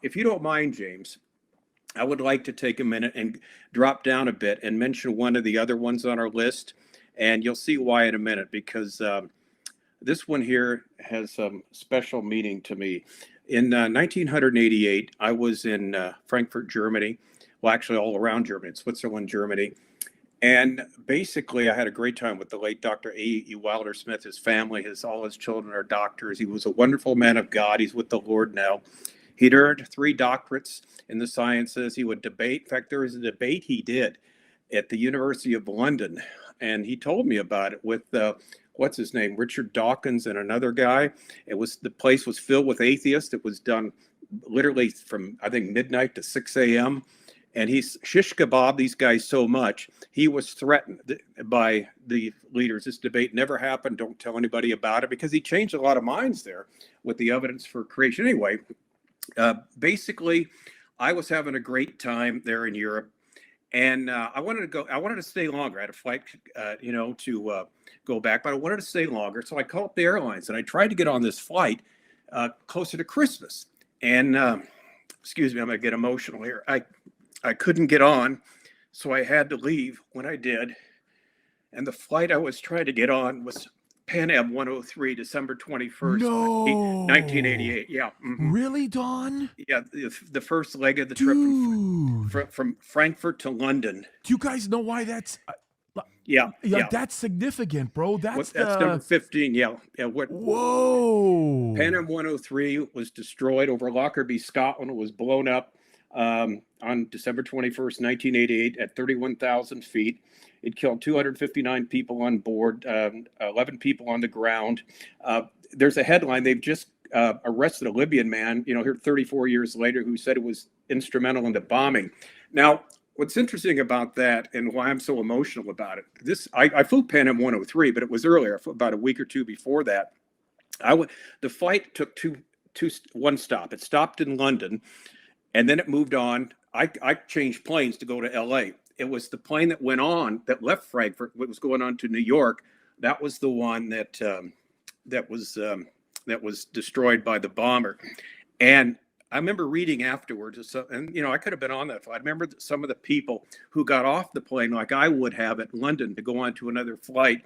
if you don't mind, James, I would like to take a minute and drop down a bit and mention one of the other ones on our list. And you'll see why in a minute, because this one here has some special meaning to me. In 1988, I was in Frankfurt, Germany. Well, actually, all around Germany, Switzerland, Germany. And basically, I had a great time with the late Dr. A.E. Wilder Smith. His family, all his children are doctors. He was a wonderful man of God. He's with the Lord now. He'd earned 3 doctorates in the sciences. He would debate. In fact, there was a debate he did at the University of London. And he told me about it with, what's his name, Richard Dawkins and another guy. The place was filled with atheists. It was done literally from, I think, midnight to 6 a.m. And he's shish kebab these guys so much, he was threatened by the leaders. This debate never happened. Don't tell anybody about it, because he changed a lot of minds there with the evidence for creation. Anyway, basically, I was having a great time there in Europe. And I wanted to stay longer. I had a flight, to go back, but I wanted to stay longer. So I called up the airlines and I tried to get on this flight closer to Christmas. And excuse me, I'm going to get emotional here. I couldn't get on, so I had to leave when I did. And the flight I was trying to get on was Pan Am 103, December 21st, No. 1988. Yeah. Mm-hmm. Really, Don? Yeah, the first leg of the Dude. trip from Frankfurt to London. Do you guys know why that's... Yeah. That's significant, bro. That's number 15. Yeah. Whoa. Pan Am 103 was destroyed over Lockerbie, Scotland. It was blown up on December 21st, 1988 at 31,000 feet. It killed 259 people on board, 11 people on the ground. There's a headline. They've just arrested a Libyan man, here 34 years later, who said it was instrumental in the bombing. Now, what's interesting about that and why I'm so emotional about it, I flew Pan Am 103, but it was earlier, about a week or two before that. The flight took one stop. It stopped in London, and then it moved on. I changed planes to go to L.A. It was the plane that left Frankfurt, what was going on to New York. That was the one that was destroyed by the bomber. And I remember reading afterwards, and I could have been on that flight. I remember some of the people who got off the plane, like I would have at London, to go on to another flight.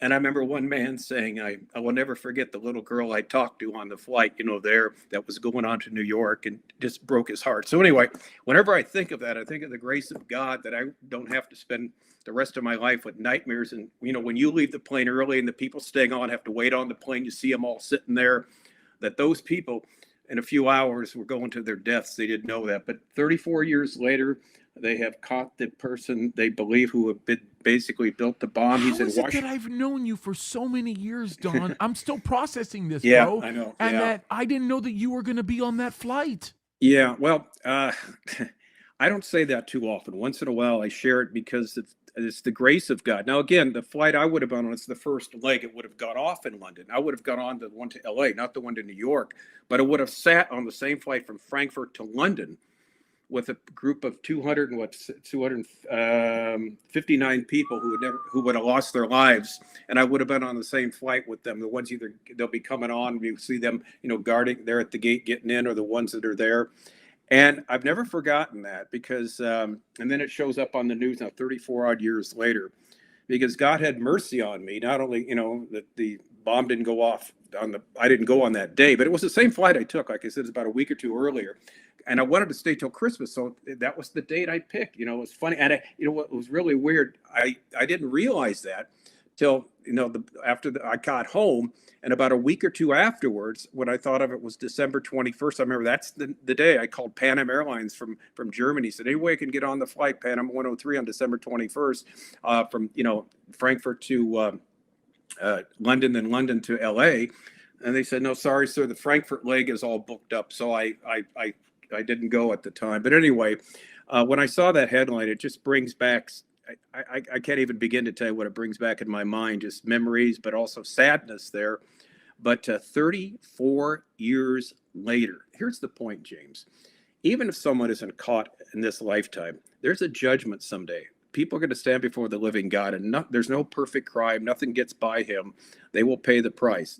And I remember one man saying, I will never forget the little girl I talked to on the flight, that was going on to New York, and just broke his heart. So anyway, whenever I think of that, I think of the grace of God, that I don't have to spend the rest of my life with nightmares. And, when you leave the plane early and the people staying on have to wait on the plane, you see them all sitting there, that those people in a few hours were going to their deaths. They didn't know that. But 34 years later, they have caught the person they believe who have basically built the bomb. He's in Washington. That I've known you for so many years, Don. I'm still processing this, bro. I know. And that I didn't know that you were going to be on that flight. Yeah, well, I don't say that too often. Once in a while, I share it because it's the grace of God. Now, again, the flight I would have been on, it's the first leg. It would have got off in London. I would have got on the one to L.A., not the one to New York. But it would have sat on the same flight from Frankfurt to London with a group of 259 people who would have lost their lives, and I would have been on the same flight with them. The ones either they'll be coming on, you see them, guarding there at the gate getting in, or the ones that are there. And I've never forgotten that, because and then it shows up on the news now 34 odd years later, because God had mercy on me. Not only that the bomb didn't go off I didn't go on that day, but it was the same flight I took. Like I said, it's about a week or two earlier. And I wanted to stay till Christmas, so that was the date I picked. It was funny, and what was really weird, I didn't realize that till after I got home, and about a week or two afterwards, when I thought of it was December 21st. I remember that's the day I called Pan Am Airlines from Germany. Said, any way I can get on the flight Pan Am 103 on December 21st from Frankfurt to London, and London to L.A. And they said, no, sorry, sir, the Frankfurt leg is all booked up. So I didn't go at the time. But anyway, when I saw that headline, it just brings back, I can't even begin to tell you what it brings back in my mind, just memories, but also sadness there. But 34 years later, here's the point, James. Even if someone isn't caught in this lifetime, there's a judgment someday. People are going to stand before the living God, and there's no perfect crime. Nothing gets by him. They will pay the price.